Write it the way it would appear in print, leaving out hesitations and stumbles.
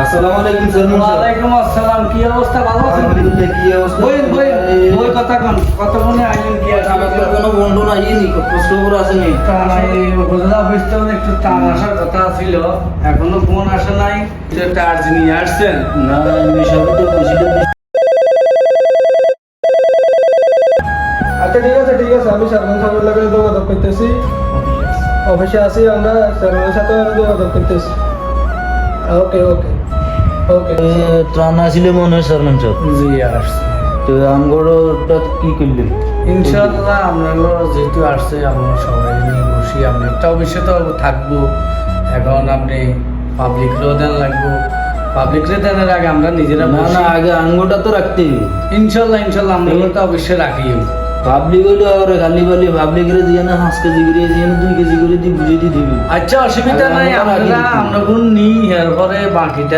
আসসালামু আলাইকুম স্যার। ওয়ালাইকুম আসসালাম। কি অবস্থা? ভালো আছেন? আলহামদুলিল্লাহ। কি অবস্থা? বই কথা কোন কতক্ষণে আইলেন? কি আছে? আমাদের কোনো বন্ধু নাই, প্রশ্ন করে আসেনি। তা এই উপজেলা অফিস থেকে একটু টান আসার কথা ছিল, এখনো ফোন আসে নাই। তো একটা আর্জ নিয়ে আসছেন? না, আমি সবই তো বুঝিতে। আচ্ছা ঠিক আছে আমি সালমান সাহেবের লগে যোগাযোগ করতেছি। অফিসে আসি, আমরা সালমানের সাথে যোগাযোগ করতেছি। ওকে ওকে ওকে। ত্রাণ আসলে মনে হয় সালমান সাহেব। জি আসছে। তো আমগোটা কি করলেন? ইনশাআল্লাহ আপনারা যেহেতু আসছে, আমরা সবাই নিয়ে বসি। আমরা একটা অফিসে তো থাকবো। এখন আপনি পাবলিকরেও দেন লাগবো, পাবলিকরে দেনের আগে আমরা নিজেরা না বসি। না, আগে আঙ্গুটা তো রাখতেই। ইনশাল্লাহ আমরা তো অবশ্যই রাখি। পাবলিক হইলো আর খালি বলি পাবলিক রে দিয়ে না 5 কেজি করে দিয়ে না 2 কেজি করে দিয়ে বুঝিয়ে দিয়ে দিবি। আচ্ছা অসুবিধা নাই, আমরা আমরা রাখি। আমরা কোন নিই এরপরে বাকিটা